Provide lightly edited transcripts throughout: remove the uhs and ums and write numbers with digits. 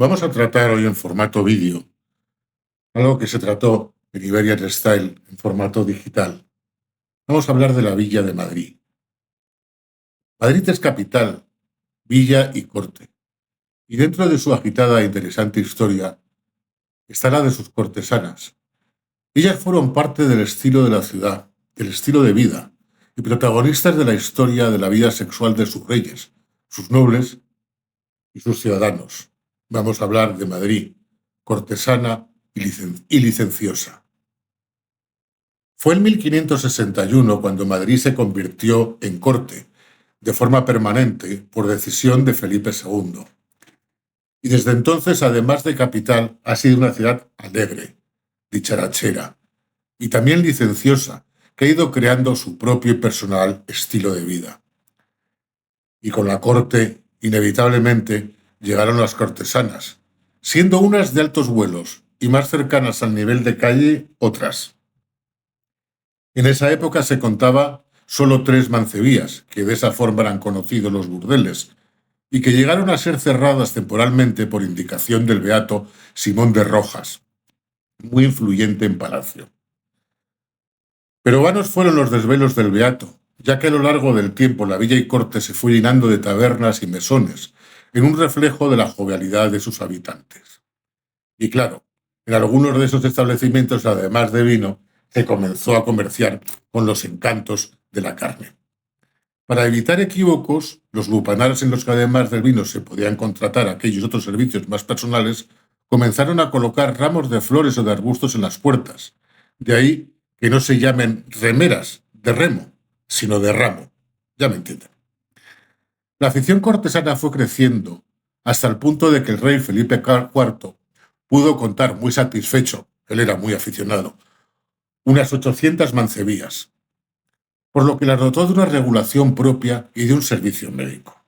Vamos a tratar hoy en formato vídeo, algo que se trató en Iberian Style en formato digital. Vamos a hablar de la Villa de Madrid. Madrid es capital, villa y corte. Y dentro de su agitada e interesante historia está la de sus cortesanas. Ellas fueron parte del estilo de la ciudad, del estilo de vida, y protagonistas de la historia de la vida sexual de sus reyes, sus nobles y sus ciudadanos. Vamos a hablar de Madrid, cortesana y licenciosa. Fue en 1561 cuando Madrid se convirtió en corte, de forma permanente, por decisión de Felipe II. Y desde entonces, además de capital, ha sido una ciudad alegre, dicharachera y también licenciosa, que ha ido creando su propio y personal estilo de vida. Y con la corte, inevitablemente, llegaron las cortesanas, siendo unas de altos vuelos y más cercanas al nivel de calle otras. En esa época se contaba solo 3 mancebías, que de esa forma eran conocidos los burdeles, y que llegaron a ser cerradas temporalmente por indicación del beato Simón de Rojas, muy influyente en Palacio. Pero vanos fueron los desvelos del beato, ya que a lo largo del tiempo la villa y corte se fue llenando de tabernas y mesones, en un reflejo de la jovialidad de sus habitantes. Y claro, en algunos de esos establecimientos, además de vino, se comenzó a comerciar con los encantos de la carne. Para evitar equívocos, los lupanares en los que además del vino se podían contratar aquellos otros servicios más personales, comenzaron a colocar ramos de flores o de arbustos en las puertas. De ahí que no se llamen remeras de remo, sino de ramo. Ya me entienden. La afición cortesana fue creciendo hasta el punto de que el rey Felipe IV pudo contar, muy satisfecho, él era muy aficionado, unas 800 mancebías, por lo que las dotó de una regulación propia y de un servicio médico.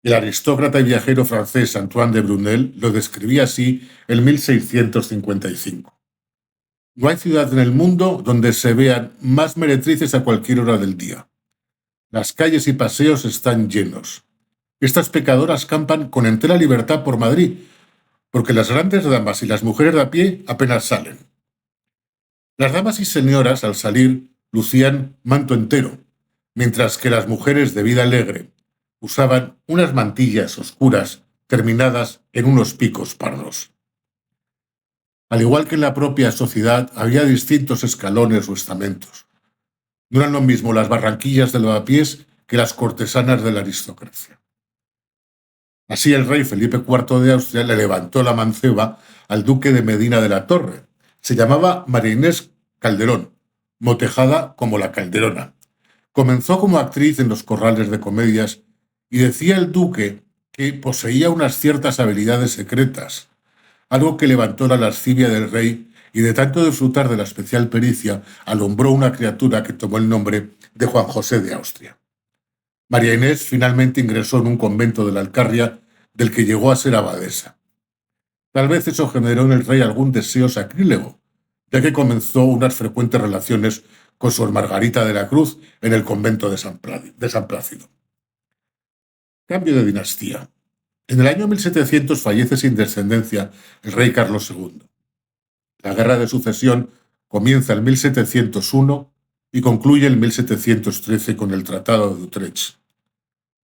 El aristócrata y viajero francés Antoine de Brunel lo describía así en 1655. No hay ciudad en el mundo donde se vean más meretrices a cualquier hora del día. Las calles y paseos están llenos. Estas pecadoras campan con entera libertad por Madrid, porque las grandes damas y las mujeres de a pie apenas salen. Las damas y señoras, al salir, lucían manto entero, mientras que las mujeres de vida alegre usaban unas mantillas oscuras terminadas en unos picos pardos. Al igual que en la propia sociedad, había distintos escalones o estamentos. No eran lo mismo las barranquillas de lavapiés que las cortesanas de la aristocracia. Así el rey Felipe IV de Austria le levantó la manceba al duque de Medina de la Torre. Se llamaba María Inés Calderón, motejada como la Calderona. Comenzó como actriz en los corrales de comedias y decía el duque que poseía unas ciertas habilidades secretas, algo que levantó la lascivia del rey y de tanto disfrutar de la especial pericia alumbró una criatura que tomó el nombre de Juan José de Austria. María Inés finalmente ingresó en un convento de la Alcarria del que llegó a ser abadesa. Tal vez eso generó en el rey algún deseo sacrílego, ya que comenzó unas frecuentes relaciones con Sor Margarita de la Cruz en el convento de San Plácido. Cambio de dinastía. En el año 1700 fallece sin descendencia el rey Carlos II. La guerra de sucesión comienza en 1701 y concluye en 1713 con el Tratado de Utrecht.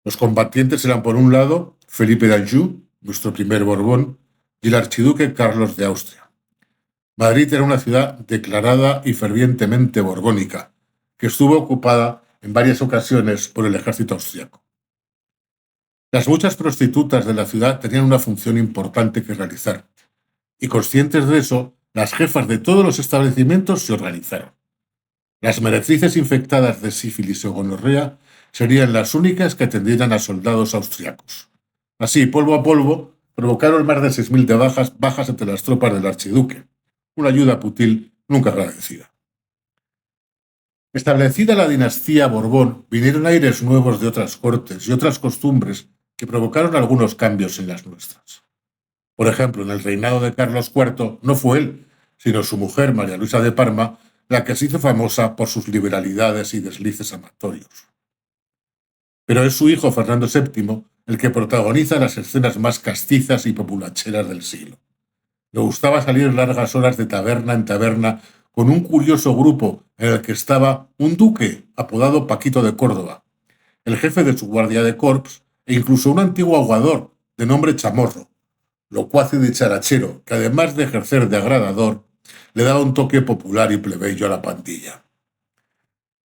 Los combatientes eran, por un lado, Felipe d'Anjou, nuestro primer Borbón, y el archiduque Carlos de Austria. Madrid era una ciudad declarada y fervientemente borbónica, que estuvo ocupada en varias ocasiones por el ejército austriaco. Las muchas prostitutas de la ciudad tenían una función importante que realizar, y conscientes de eso, las jefas de todos los establecimientos se organizaron. Las meretrices infectadas de sífilis o gonorrea serían las únicas que atendieran a soldados austriacos. Así, polvo a polvo, provocaron más de 6.000 de bajas entre las tropas del archiduque, una ayuda putil nunca agradecida. Establecida la dinastía Borbón, vinieron aires nuevos de otras cortes y otras costumbres que provocaron algunos cambios en las nuestras. Por ejemplo, en el reinado de Carlos IV no fue él, sino su mujer, María Luisa de Parma, la que se hizo famosa por sus liberalidades y deslices amatorios. Pero es su hijo Fernando VII el que protagoniza las escenas más castizas y populacheras del siglo. Le gustaba salir largas horas de taberna en taberna con un curioso grupo en el que estaba un duque apodado Paquito de Córdoba, el jefe de su guardia de corps e incluso un antiguo aguador de nombre Chamorro, locuaz y dicharachero que además de ejercer de agradador, le daba un toque popular y plebeyo a la pandilla.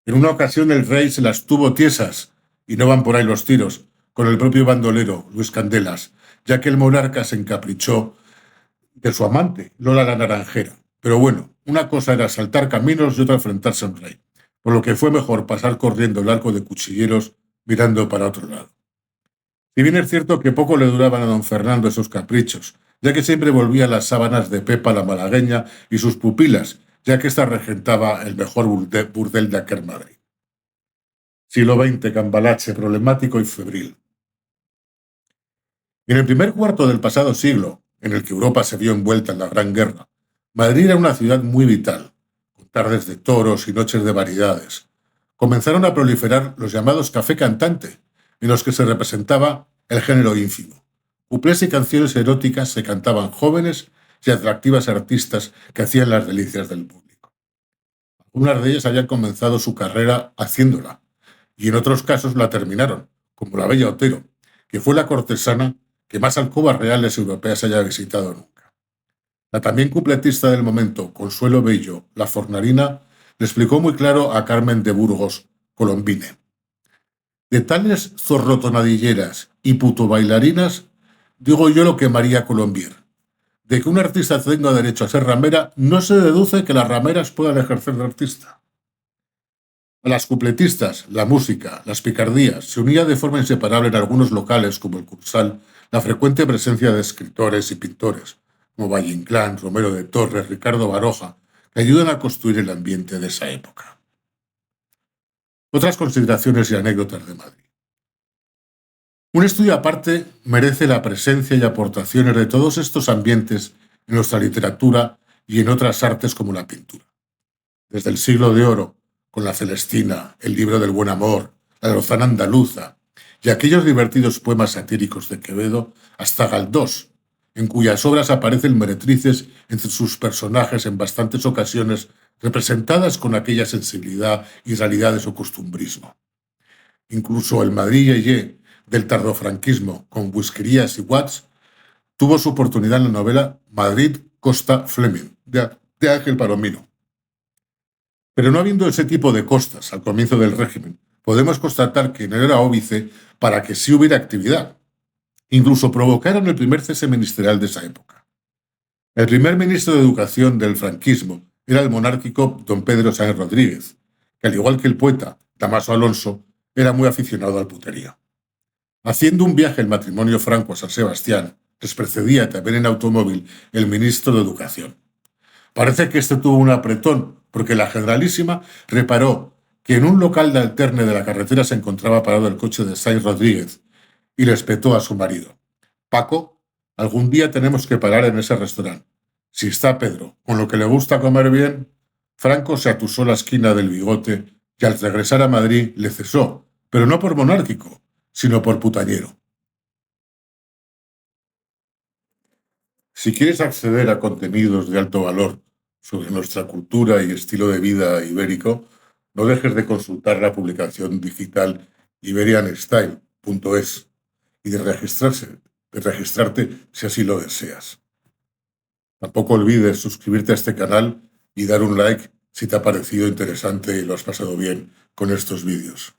En una ocasión el rey se las tuvo tiesas, y no van por ahí los tiros, con el propio bandolero, Luis Candelas, ya que el monarca se encaprichó de su amante, Lola la Naranjera. Pero bueno, una cosa era saltar caminos y otra enfrentarse a un rey, por lo que fue mejor pasar corriendo el arco de cuchilleros mirando para otro lado. Si bien es cierto que poco le duraban a don Fernando esos caprichos, ya que siempre volvía a las sábanas de Pepa la malagueña y sus pupilas, ya que ésta regentaba el mejor burdel de aquel Madrid. Siglo XX, cambalache, problemático y febril. En el primer cuarto del pasado siglo, en el que Europa se vio envuelta en la Gran Guerra, Madrid era una ciudad muy vital, con tardes de toros y noches de variedades. Comenzaron a proliferar los llamados café cantante, en los que se representaba el género ínfimo. Cuplés y canciones eróticas se cantaban jóvenes y atractivas artistas que hacían las delicias del público. Algunas de ellas habían comenzado su carrera haciéndola, y en otros casos la terminaron, como la bella Otero, que fue la cortesana que más alcobas reales europeas haya visitado nunca. La también cupletista del momento, Consuelo Bello, la fornarina, le explicó muy claro a Carmen de Burgos, Colombine. De tales zorrotonadilleras y puto bailarinas, digo yo lo que María Colombier. De que un artista tenga derecho a ser ramera, no se deduce que las rameras puedan ejercer de artista. A las cupletistas, la música, las picardías, se unía de forma inseparable en algunos locales como el Cursal la frecuente presencia de escritores y pintores, como Valle Inclán, Romero de Torres, Ricardo Baroja, que ayudan a construir el ambiente de esa época. Otras consideraciones y anécdotas de Madrid. Un estudio aparte merece la presencia y aportaciones de todos estos ambientes en nuestra literatura y en otras artes como la pintura. Desde el siglo de oro, con la Celestina, el libro del buen amor, la Lozana andaluza y aquellos divertidos poemas satíricos de Quevedo, hasta Galdós, en cuyas obras aparecen meretrices entre sus personajes en bastantes ocasiones representadas con aquella sensibilidad y realidad de su costumbrismo. Incluso el Madrid yeye del tardofranquismo, con Whiskerías y Watts, tuvo su oportunidad en la novela Madrid Costa Fleming, de Ángel Palomino. Pero no habiendo ese tipo de costas al comienzo del régimen, podemos constatar que no era óbice para que sí hubiera actividad. Incluso provocaron el primer cese ministerial de esa época. El primer ministro de Educación del franquismo era el monárquico don Pedro Sáenz Rodríguez, que al igual que el poeta Damaso Alonso, era muy aficionado al puterío. Haciendo un viaje el matrimonio franco a San Sebastián, les precedía también en automóvil el ministro de Educación. Parece que este tuvo un apretón, porque la Generalísima reparó que en un local de alterne de la carretera se encontraba parado el coche de Sáenz Rodríguez y le espetó a su marido. Paco, algún día tenemos que parar en ese restaurante. Si está Pedro, con lo que le gusta comer bien. Franco se atusó la esquina del bigote y al regresar a Madrid le cesó, pero no por monárquico, sino por putañero. Si quieres acceder a contenidos de alto valor sobre nuestra cultura y estilo de vida ibérico, no dejes de consultar la publicación digital iberianstyle.es y de registrarte si así lo deseas. Tampoco olvides suscribirte a este canal y dar un like si te ha parecido interesante y lo has pasado bien con estos vídeos.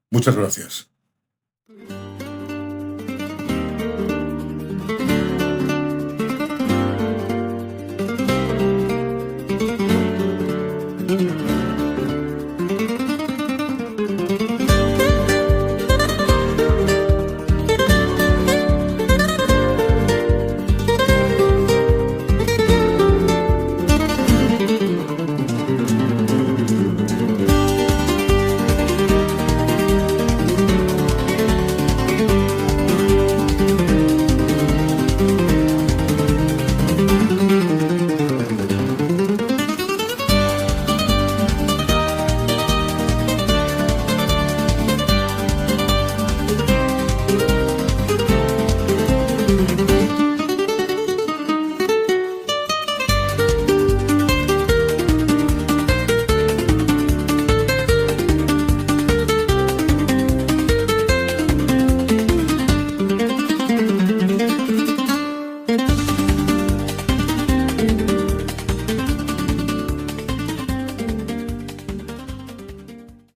Muchas gracias.